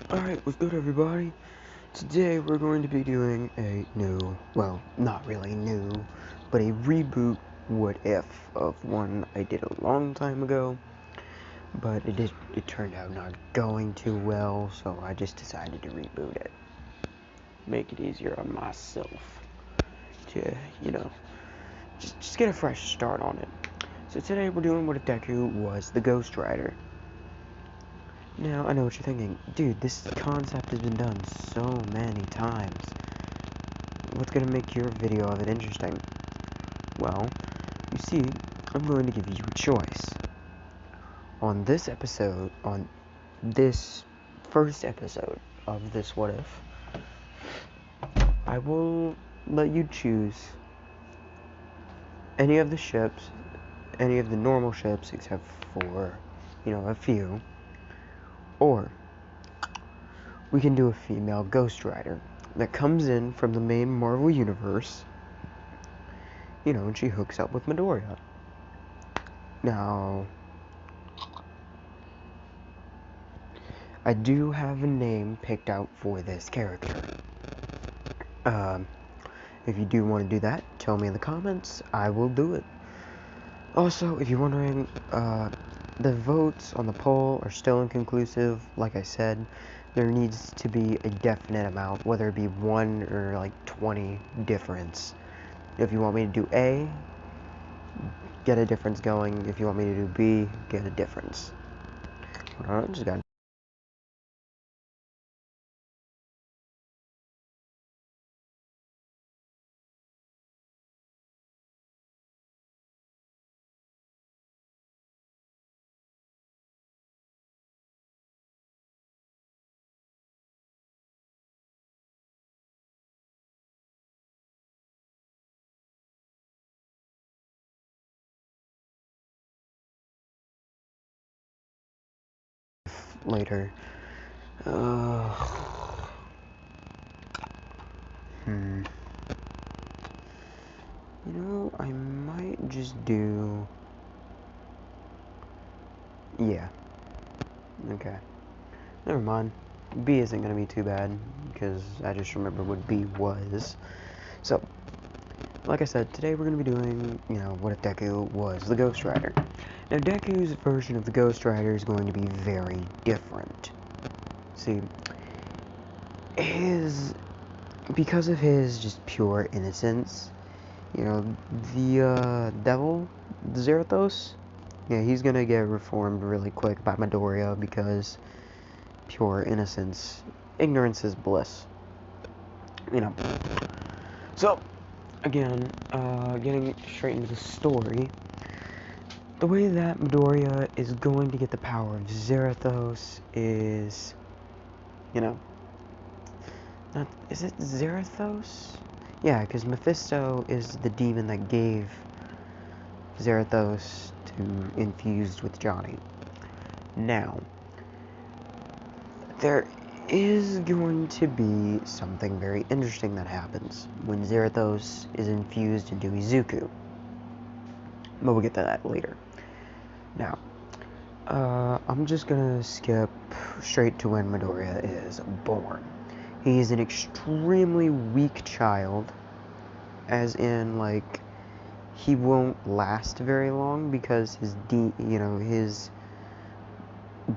Alright, what's good everybody? Today we're going to be doing a new, well, not really new, but a reboot what if of one I did a long time ago, but it turned out not going too well, so I just decided to reboot it. Make it easier on myself to, just get a fresh start on it. So today we're doing what if Deku was the Ghost Rider. Now, I know what you're thinking. Dude, this concept has been done so many times. What's gonna make your video of it interesting? Well, you see, I'm going to give you a choice. On this episode, on this first episode of this What If, I will let you choose any of the ships, any of the normal ships except for, a few. Or we can do a female Ghost Rider that comes in from the main Marvel Universe, and she hooks up with Midoriya. Now, I do have a name picked out for this character. If you do want to do that, tell me in the comments. I will do it. Also, if you're wondering, the votes on the poll are still inconclusive. Like I said, there needs to be a definite amount, whether it be 1 or like 20 difference. If you want me to do A, get a difference going. If you want me to do B, get a difference. Hold on, just got later. I might just do... Yeah. Okay. Never mind. B isn't gonna be too bad, because I just remember what B was. So, like I said, today we're gonna be doing, what if Deku was the Ghost Rider. Now, Deku's version of the Ghost Rider is going to be very different. See, because of his just pure innocence, the devil, Zarathos, yeah, he's gonna get reformed really quick by Midoriya because pure innocence, ignorance is bliss, So, again, getting straight into the story, the way that Midoriya is going to get the power of Zarathos is, is it Zarathos? Yeah, because Mephisto is the demon that gave Zarathos to infused with Johnny. Now, there is going to be something very interesting that happens when Zarathos is infused into Izuku. But we'll get to that later. Now, I'm just gonna skip straight to when Midoriya is born. He is an extremely weak child, as in, like, he won't last very long because his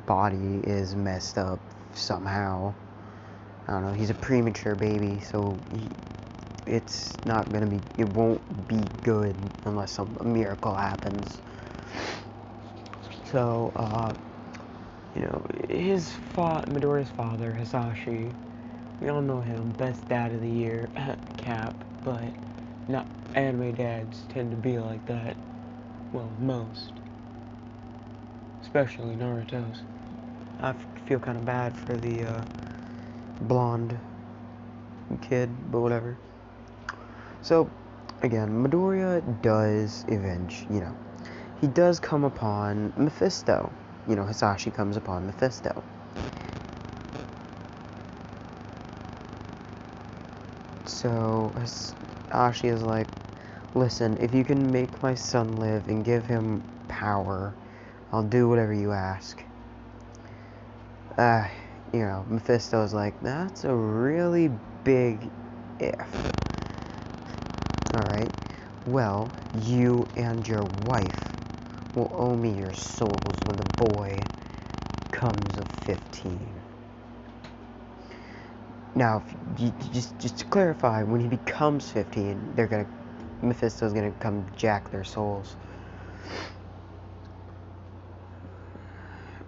body is messed up somehow. I don't know, he's a premature baby, so it's not gonna be, it won't be good unless a miracle happens. So, Midoriya's father, Hisashi, we all know him, best dad of the year, Cap, but not anime dads tend to be like that. Well, most. Especially Naruto's. I feel kind of bad for the blonde kid, but whatever. So, again, Midoriya does he does come upon Mephisto. Hisashi comes upon Mephisto. So, Hisashi is like, listen, if you can make my son live and give him power, I'll do whatever you ask. Mephisto's like, that's a really big if. Alright, well, you and your wife will owe me your souls when the boy comes of 15. Now, if you, just to clarify, when he becomes 15, Mephisto's gonna come jack their souls.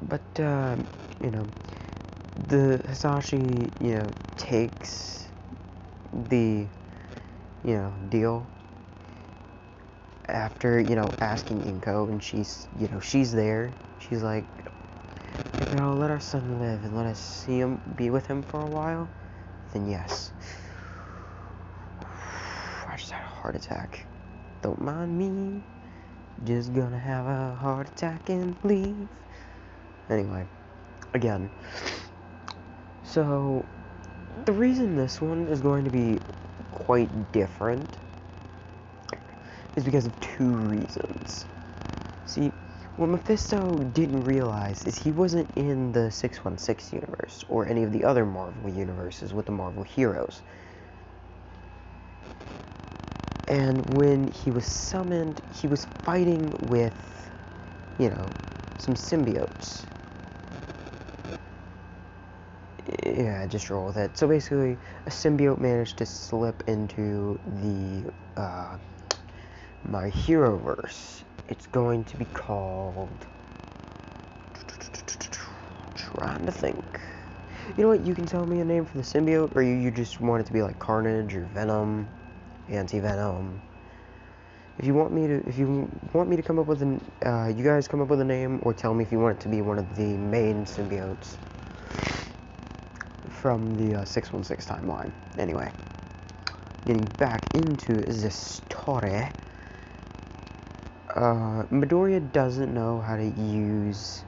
But, the Hisashi, takes the, deal after, asking Inko, and she's there. She's like, if you'll let our son live and let us be with him for a while, then yes. I just had a heart attack. Don't mind me. Just gonna have a heart attack and leave. Anyway, again. So, the reason this one is going to be quite different is because of two reasons. See, what Mephisto didn't realize is he wasn't in the 616 universe, or any of the other Marvel universes with the Marvel heroes. And when he was summoned, he was fighting with, some symbiotes. Yeah, just roll with it. So basically, a symbiote managed to slip into the, my Heroverse. It's going to be called... Trying to think. You know what, you can tell me a name for the symbiote, or you just want it to be like Carnage, or Venom, Anti-Venom. If you want me to come up with you guys come up with a name, or tell me if you want it to be one of the main symbiotes from the 616 timeline. Anyway, getting back into the story, Midoriya doesn't know how to use...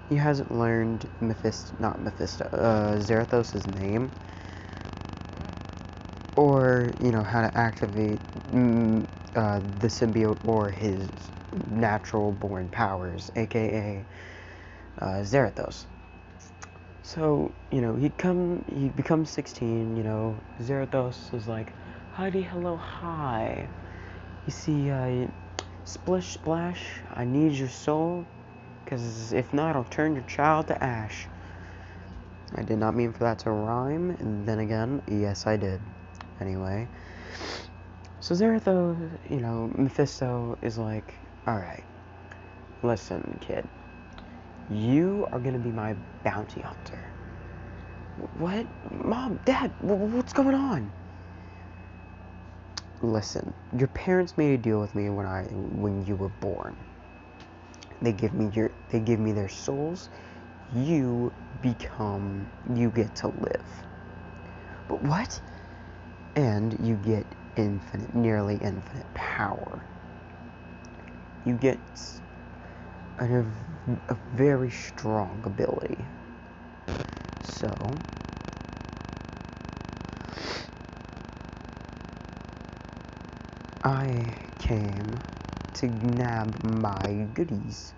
He hasn't learned Zarathos' name, or, how to activate the symbiote or his natural born powers, aka Zarathos. So, he becomes 16, Zarathos is like, Heidi, hello, hi. You see, splish splash, I need your soul, because if not, I'll turn your child to ash. I did not mean for that to rhyme, and then again, yes I did. Anyway, so Zarathos, Mephisto is like, alright, listen, kid, you are gonna be my bounty hunter. What? Mom, Dad, what's going on? Listen, your parents made a deal with me when you were born. They give me their souls. You get to live. But what? And you get nearly infinite power. You get a very strong ability. So, I came to nab my goodies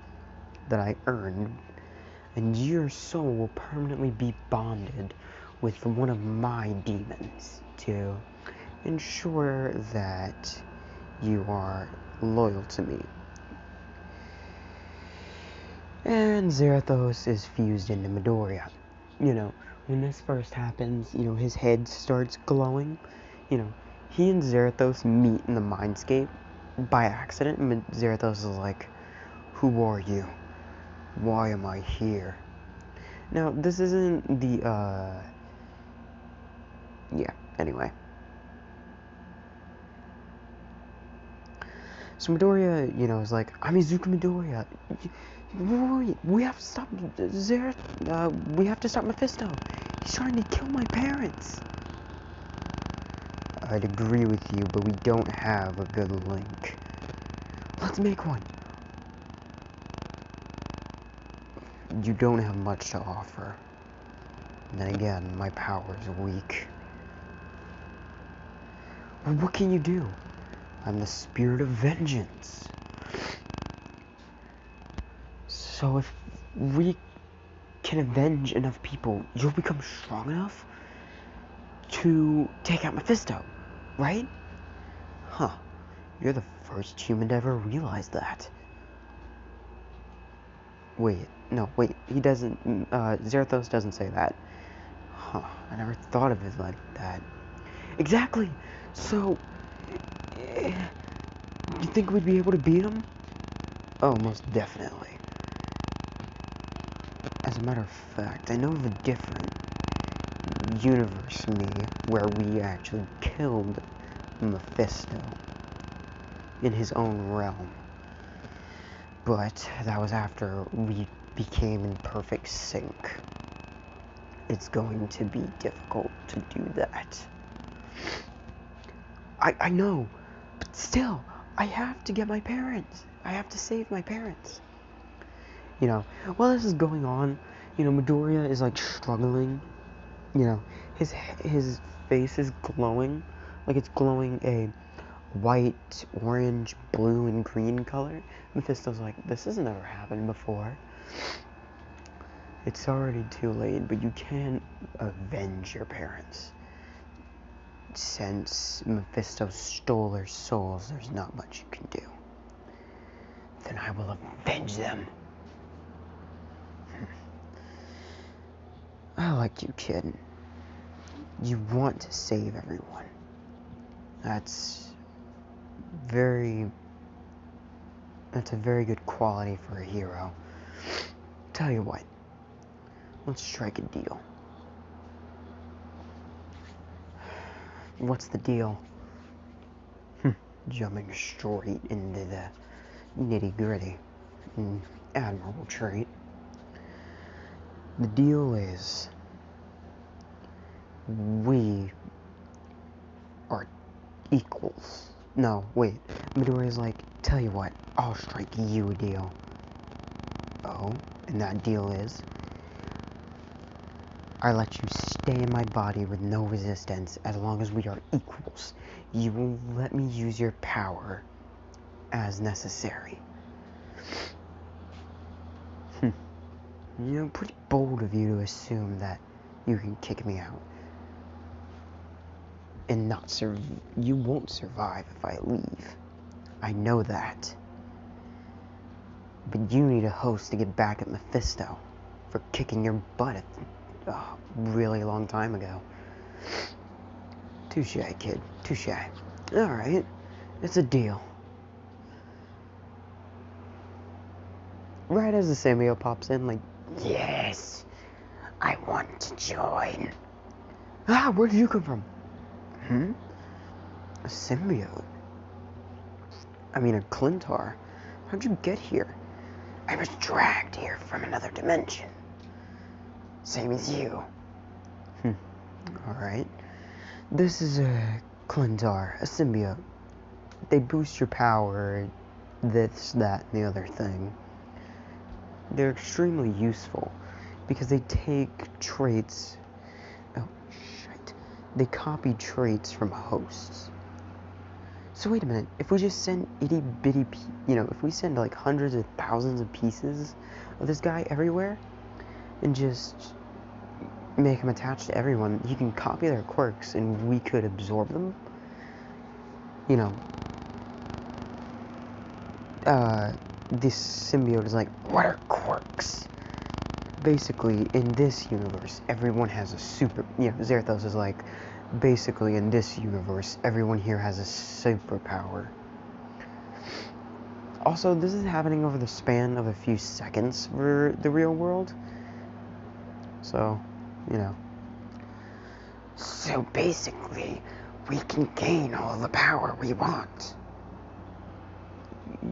that I earned, and your soul will permanently be bonded with one of my demons to ensure that you are loyal to me. And Zarathos is fused into Midoriya. When this first happens, his head starts glowing. He and Zarathos meet in the Mindscape by accident, and Zarathos is like, who are you? Why am I here? Now, this isn't the, yeah, anyway. So Midoriya, is like, I'm Izuku Midoriya. We have to stop we have to stop Mephisto. He's trying to kill my parents. I'd agree with you, but we don't have a good link. Let's make one. You don't have much to offer. And then again, my power is weak. Well, what can you do? I'm the spirit of vengeance. So if we can avenge enough people, you'll become strong enough to take out Mephisto, right? Huh. You're the first human to ever realize that. Wait, no, wait, he doesn't, Zarathos doesn't say that. Huh, I never thought of it like that. Exactly! So, you think we'd be able to beat him? Oh, most definitely. As a matter of fact, I know of a different universe me where we actually killed Mephisto in his own realm. But that was after we became in perfect sync. It's going to be difficult to do that. I know, but still, I have to get my parents. I have to save my parents. You know, while this is going on, you know, Midoriya is like struggling. You know, his face is glowing, like it's glowing a white, orange, blue, and green color. Mephisto's like, this has never happened before. It's already too late, but you can avenge your parents. Since Mephisto stole their souls, there's not much you can do. Then I will avenge them. I like you, kid. You want to save everyone. That's a very good quality for a hero. Tell you what, let's strike a deal. What's the deal? Jumping straight into the nitty-gritty. Admirable trait. The deal is, we are equals. No, wait. Midoriya's like, tell you what, I'll strike you a deal. Oh, and that deal is, I let you stay in my body with no resistance as long as we are equals. You will let me use your power as necessary. You know, pretty bold of you to assume that you can kick me out. And not you won't survive if I leave. I know that. But you need a host to get back at Mephisto for kicking your butt a really long time ago. Touche, kid. Touche. Alright. It's a deal. Right as the symbiote pops in, like, yes, I want to join. Ah, where did you come from? A symbiote? I mean, a Clintar. How'd you get here? I was dragged here from another dimension. Same as you. Alright. This is a Clintar, a symbiote. They boost your power, this, that, and the other thing. They're extremely useful because they take traits. Oh, shit. They copy traits from hosts. So wait a minute, if we just send itty bitty, if we send like hundreds of thousands of pieces of this guy everywhere, and just make him attached to everyone, he can copy their quirks and we could absorb them. You know, this symbiote is like, what are quirks? Basically, in this universe, everyone has a Zarathos is like, basically, in this universe, everyone here has a superpower. Also, this is happening over the span of a few seconds for the real world. So, you know. So basically, we can gain all the power we want.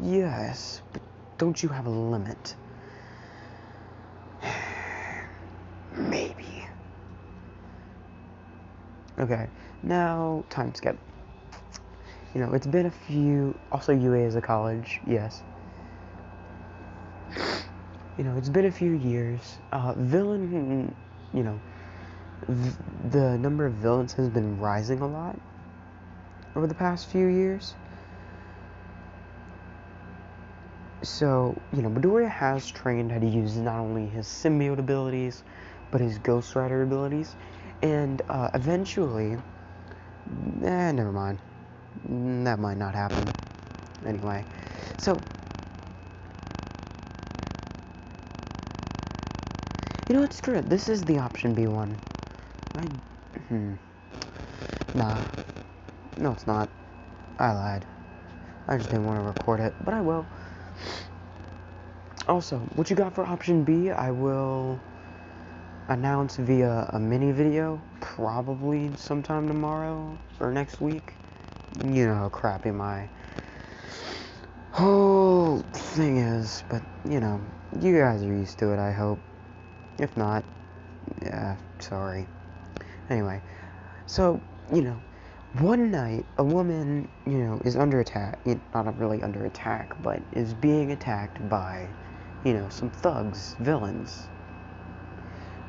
Yes, but don't you have a limit? Maybe. Okay, now time skip. You know, it's been a few. Also, UA is a college, yes. You know, it's been a few years. Villain, you know, the number of villains has been rising a lot over the past few years. So, Midoriya has trained how to use not only his symbiote abilities, but his Ghost Rider abilities. And eventually, never mind. That might not happen. Anyway, so, what, screw it. This is the option B one. Nah. No, it's not. I lied. I just didn't want to record it, but I will. Also, what you got for option B, I will announce via a mini video, probably sometime tomorrow or next week. You know how crappy my whole thing is, but, you guys are used to it, I hope. If not, yeah, sorry. Anyway, so, one night, a woman, is under attack, not really under attack, but is being attacked by, some thugs, villains.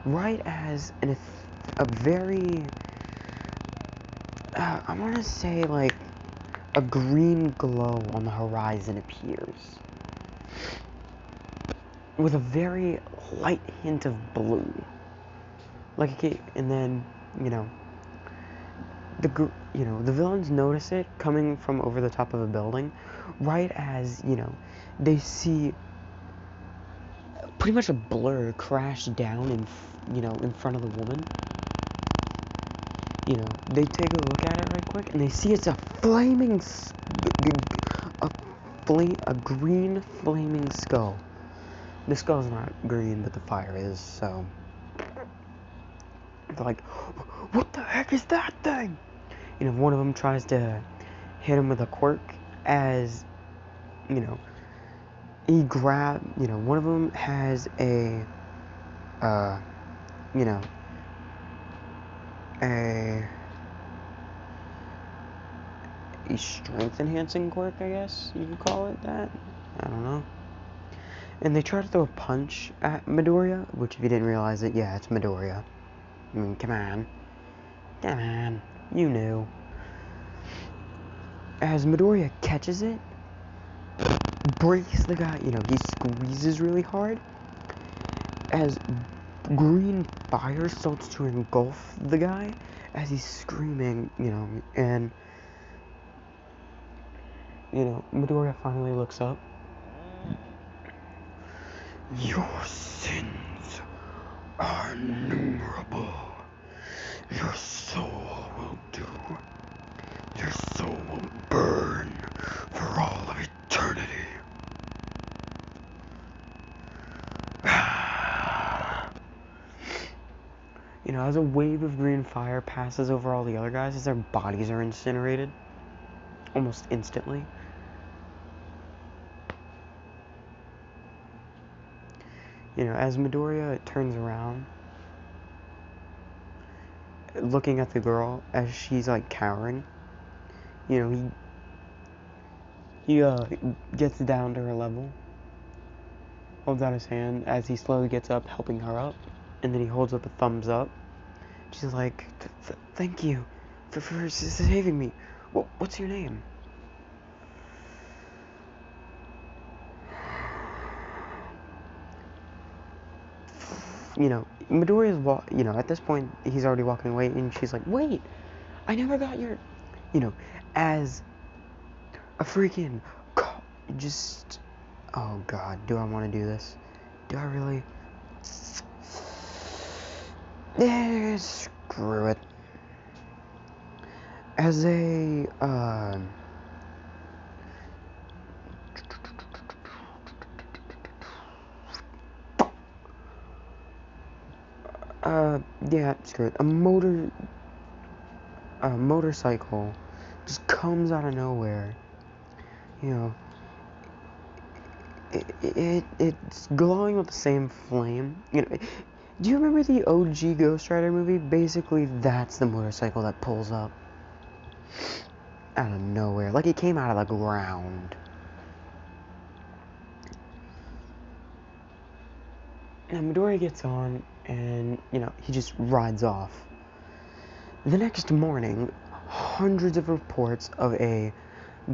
Right as a very, I want to say, like, a green glow on the horizon appears. With a very light hint of blue. And then, the villains notice it coming from over the top of a building, right as, they see pretty much a blur crash down in front of the woman. They take a look at it right quick, and they see it's a green flaming skull. The skull's not green, but the fire is, so they're like, what the heck is that thing? One of them tries to hit him with a quirk as, one of them has a strength enhancing quirk, I guess you could call it that. I don't know. And they try to throw a punch at Midoriya, which if you didn't realize it, yeah, it's Midoriya. I mean, come on, you knew. As Midoriya catches it, breaks the guy, he squeezes really hard, as green fire starts to engulf the guy, as he's screaming, and, Midoriya finally looks up. Your sins are innumerable. Your soul will do. Your soul will burn for all of eternity. As a wave of green fire passes over all the other guys, as their bodies are incinerated almost instantly. As Midoriya turns around, looking at the girl as she's like cowering, he gets down to her level, holds out his hand as he slowly gets up, helping her up, and then he holds up a thumbs up. She's like, thank you for saving me. What's your name? Midoriya's at this point, he's already walking away, and she's like, wait, I never got your, as a freaking, oh god, do I want to do this? Do I really? Screw it. As a, yeah, screw it. A motorcycle just comes out of nowhere. It's glowing with the same flame. Do you remember the OG Ghost Rider movie? Basically, that's the motorcycle that pulls up out of nowhere. Like it came out of the ground. And Midoriya gets on, and, he just rides off. The next morning, hundreds of reports of a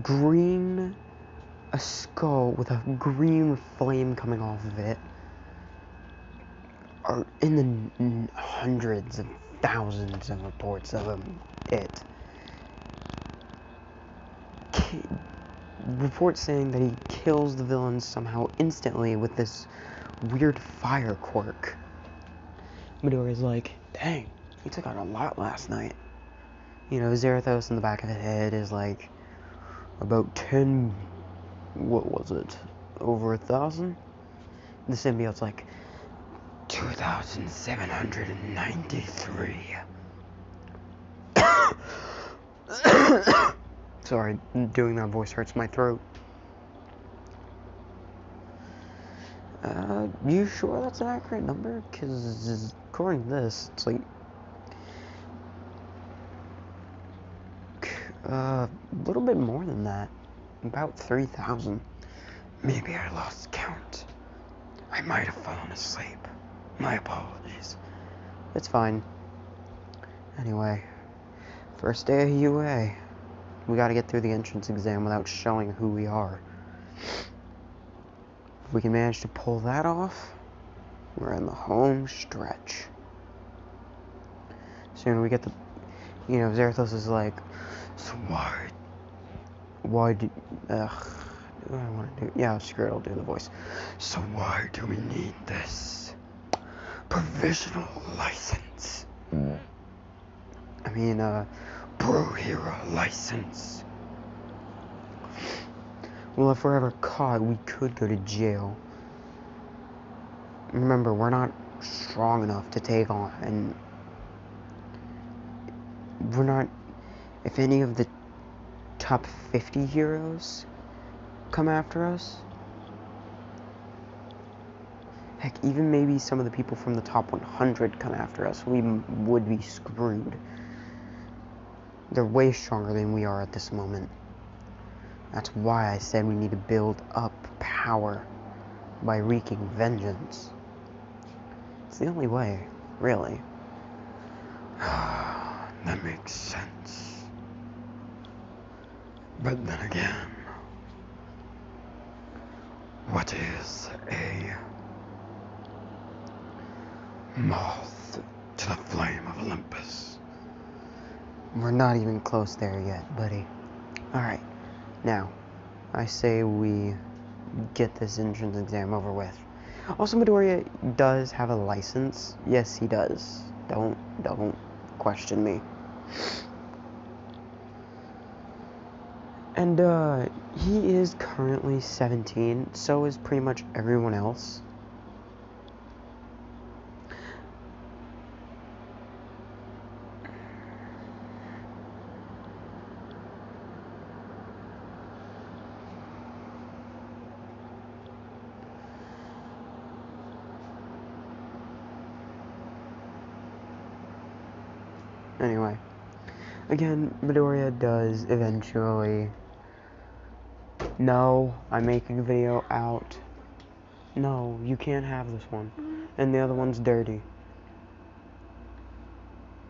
green a skull with a green flame coming off of it are in the hundreds of thousands of reports of it. Reports saying that he kills the villains somehow instantly with this weird fire quirk. Midoriya's like, dang, he took out a lot last night. You know, Zarathos in the back of his head is like, about 10, what was it, over 1,000? The symbiote's like, 2,793. Sorry, doing that voice hurts my throat. You sure that's an accurate number? Because according to this, it's like a little bit more than that. About 3,000. Maybe I lost count. I might have fallen asleep. My apologies. It's fine. Anyway, first day of UA. We gotta get through the entrance exam without showing who we are. If we can manage to pull that off, we're in the home stretch. Soon we get the, you know, Zarathos is like, so why do I want to do, yeah, screw it, I'll do the voice. So why do we need this provisional license? I mean, Pro Hero license. Well, if we're ever caught, we could go to jail. Remember, we're not strong enough to take on, and we're not, if any of the top 50 heroes come after us, heck, even maybe some of the people from the top 100 come after us, we would be screwed. They're way stronger than we are at this moment. That's why I said we need to build up power by wreaking vengeance. It's the only way, really. That makes sense. But then again, what is a moth to the flame of Olympus? We're not even close there yet, buddy. Alright, now, I say we get this entrance exam over with. Also, Midoriya does have a license. Yes, he does. Don't question me. And, he is currently 17, so is pretty much everyone else. Anyway, again, Midoriya does eventually. No, I'm making a video out. No, you can't have this one. And the other one's dirty.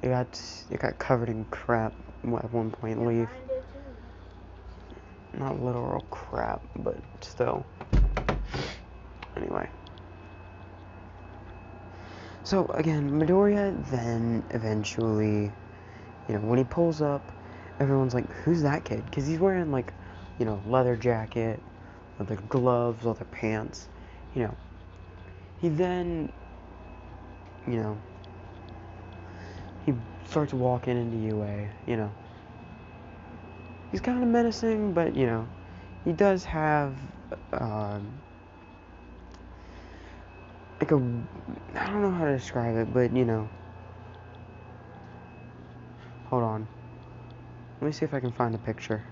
It got covered in crap at one point. Leave. Not literal crap, but still. Anyway. So again, Midoriya then eventually, you know, when he pulls up, everyone's like, who's that kid? Because he's wearing, like, you know, leather jacket, leather gloves, leather pants, you know. He then, you know, he starts walking into UA, you know. He's kind of menacing, but, you know, he does have, like a, I don't know how to describe it, but, you know. Hold on. Let me see if I can find a picture.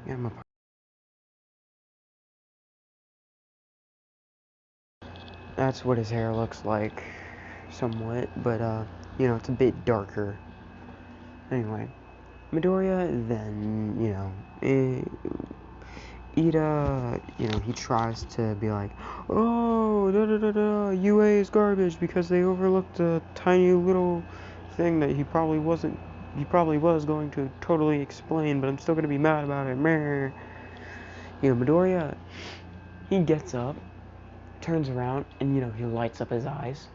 Yeah, my. That's what his hair looks like, somewhat, but, you know, it's a bit darker. Anyway, Midoriya then, you know, Ida, you know, he tries to be like, oh, UA is garbage because they overlooked a tiny little thing that he probably was going to totally explain, but I'm still going to be mad about it. Meh. Midoriya, he gets up, turns around, and, he lights up his eyes.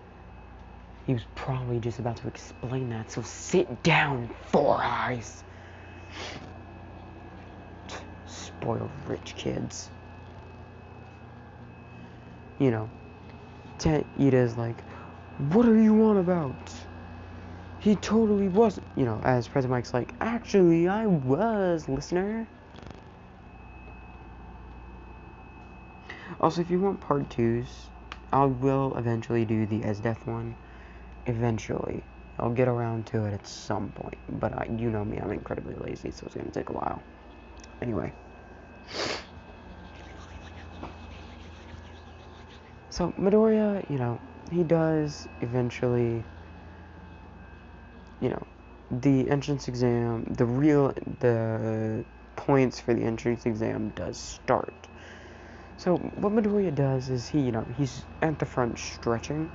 He was probably just about to explain that, so sit down, Four Eyes. Spoiled rich kids. Ida's like, what are you on about? He totally wasn't, as President Mike's like, actually, I was, listener. Also, if you want part 2s, I will eventually do the Death one. Eventually. I'll get around to it at some point. But you know me, I'm incredibly lazy, so it's going to take a while. Anyway. So, Midoriya, he does eventually, the entrance exam, the points for the entrance exam does start. So, what Midoriya does is he's at the front stretching.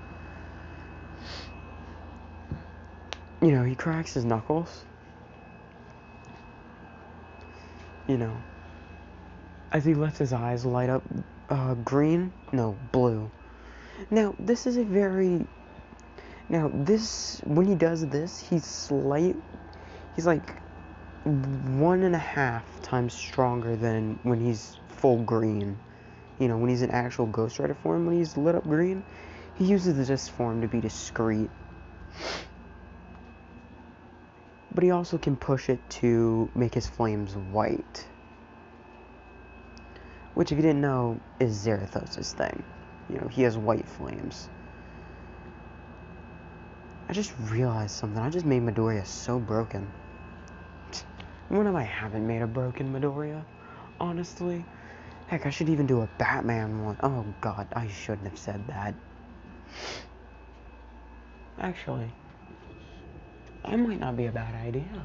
He cracks his knuckles. As he lets his eyes light up blue. Now, when he does this, he's like 1.5 times stronger than when he's full green. When he's in actual Ghost Rider form, when he's lit up green, he uses this form to be discreet. But he also can push it to make his flames white. Which, if you didn't know, is Zarathos' thing. He has white flames. I just realized something. I just made Midoriya so broken. When have I haven't made a broken Midoriya? Honestly. Heck, I should even do a Batman one. Oh god, I shouldn't have said that. Actually, that might not be a bad idea.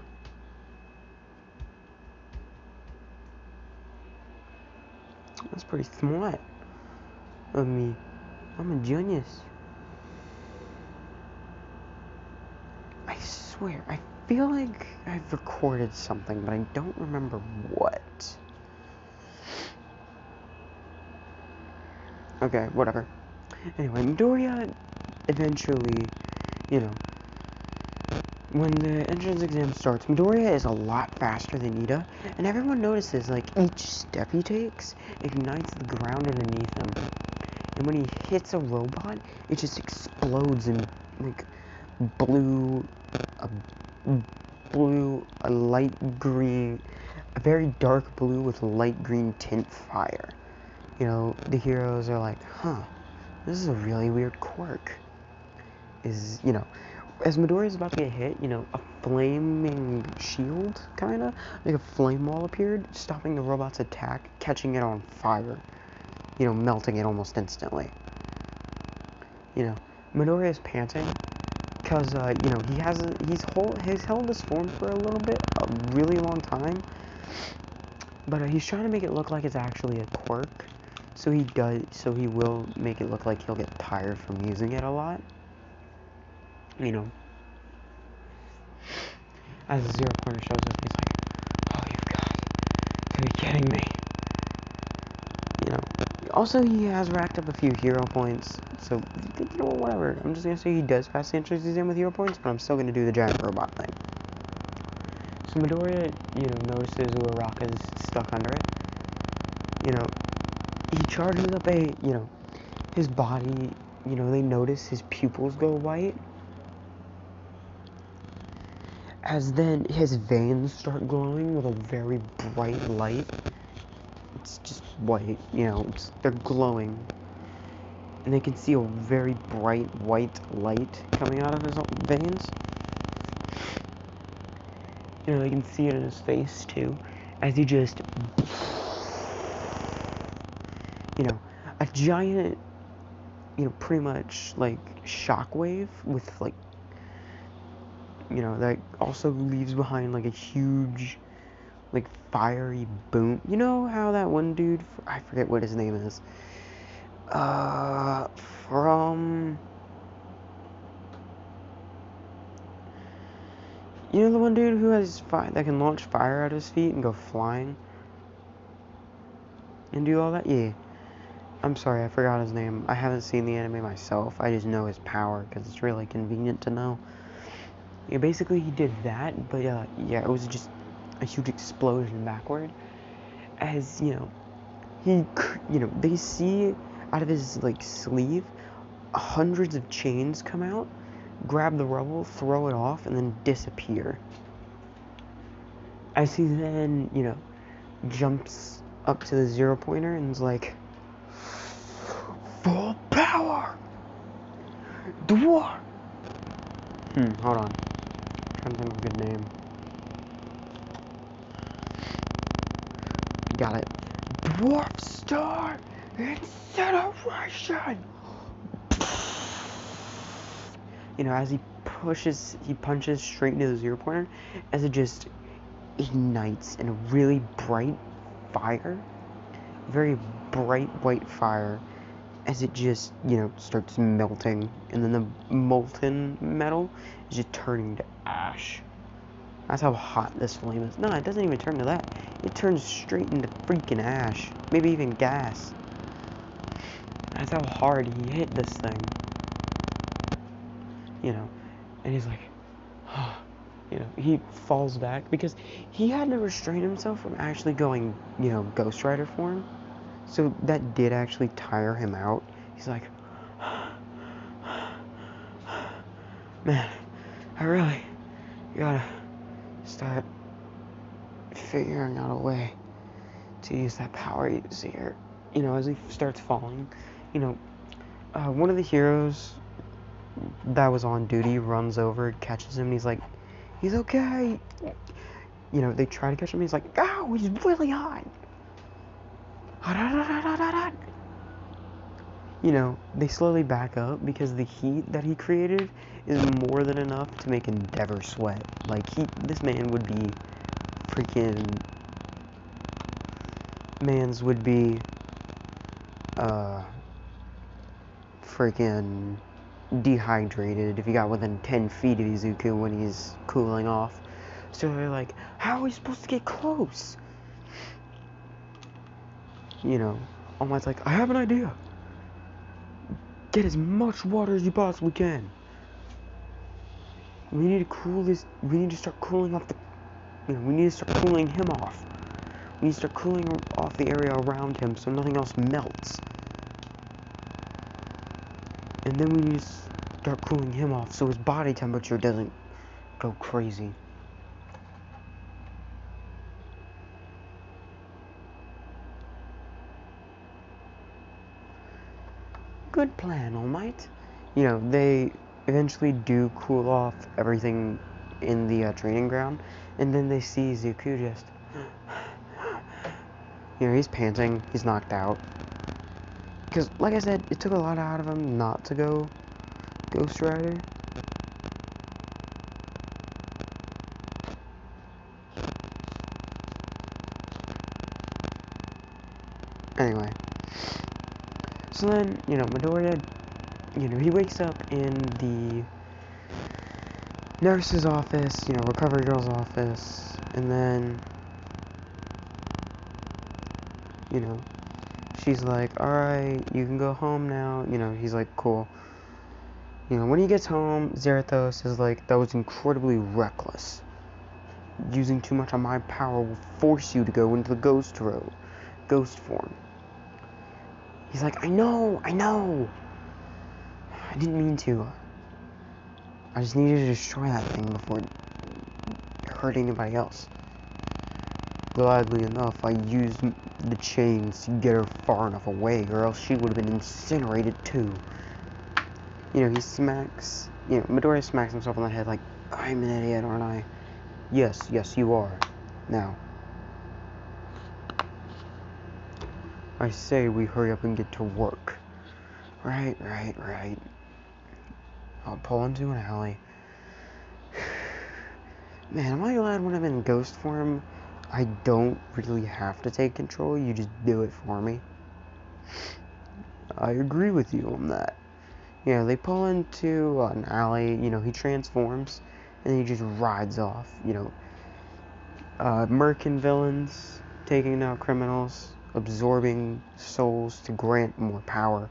That's pretty smart of me. I'm a genius. I swear, I feel like I've recorded something, but I don't remember what. Okay, whatever. Anyway, Midoriya eventually, when the entrance exam starts, Midoriya is a lot faster than Ida, and everyone notices, each step he takes ignites the ground underneath him. And when he hits a robot, it just explodes in, a light green, a very dark blue with light green tint fire. The heroes are like, huh, this is a really weird quirk. As Midoriya's about to get hit, a flaming shield, kinda, like a flame wall appeared, stopping the robot's attack, catching it on fire, melting it almost instantly. Midoriya's panting, because, he's held this form for a little bit, a really long time, but he's trying to make it look like it's actually a quirk, so he will make it look like he'll get tired from using it a lot. As the Zero Corner shows up, he's like, oh, you've got to be kidding me. Also, he has racked up a few hero points, so, whatever. I'm just going to say he does pass the entrance exam with hero points, but I'm still going to do the giant robot thing. So Midoriya, notices Uraraka is stuck under it. He charges up his body, they notice his pupils go white. As then his veins start glowing with a very bright light. It's just white, they're glowing. And they can see a very bright white light coming out of his veins. They can see it in his face too. As he just, a giant, pretty much shockwave with that also leaves behind a huge fiery boom. You know how that one dude, I forget what his name is, from, the one dude who has that can launch fire out of his feet and go flying? and do all that? Yeah. I'm sorry, I forgot his name. I haven't seen the anime myself. I just know his power because it's really convenient to know. Yeah, basically he did that, but yeah, it was just a huge explosion backward. As they see out of his sleeve, hundreds of chains come out, grab the rubble, throw it off, and then disappear. As he then, jumps up to the 0 pointer and is like, full power! Dwarf! Hold on. I'm trying to think of a good name. Got it. Dwarf Star Incineration! As he punches straight into the 0 pointer, as it just ignites in a really bright fire, very bright white fire, as it just, starts melting, and then the molten metal is just turning to ash. That's how hot this flame is. No, it doesn't even turn to that. It turns straight into freaking ash. Maybe even gas. That's how hard he hit this thing. And he's like, he falls back because he had to restrain himself from actually going, Ghost Rider form. So that did actually tire him out. He's like, man, I really gotta start figuring out a way to use that power you see here. As he starts falling, one of the heroes that was on duty runs over, catches him, and he's like, he's okay. They try to catch him, he's like, oh, he's really hot. They slowly back up because the heat that he created is more than enough to make Endeavor sweat. This man would be freaking dehydrated if he got within 10 feet of Izuku when he's cooling off. So they're like, how are we supposed to get close? All Might's like, I have an idea. Get as much water as you possibly can. We need to start cooling off we need to start cooling him off. We need to start cooling off the area around him so nothing else melts. And then we need to start cooling him off so his body temperature doesn't go crazy. Good plan, All Might. They eventually do cool off everything in the training ground, and then they see Zuku just, he's panting, he's knocked out. Because, like I said, it took a lot out of him not to go Ghost Rider. Anyway. So then, Midoriya, he wakes up in the nurse's office, recovery girl's office, and then, she's like, alright, you can go home now. He's like, cool. When he gets home, Zarathos is like, that was incredibly reckless. Using too much of my power will force you to go into the ghost form. He's like, I know. I didn't mean to. I just needed to destroy that thing before it hurt anybody else. Gladly enough, I used the chains to get her far enough away, or else she would have been incinerated too. He smacks, Midoriya smacks himself on the head like, I'm an idiot, aren't I? Yes, you are. Now, I say we hurry up and get to work. Right. I'll pull into an alley. Man, am I glad when I'm in ghost form, I don't really have to take control, you just do it for me. I agree with you on that. They pull into an alley, he transforms, and he just rides off, Merkin villains, taking out criminals, absorbing souls to grant more power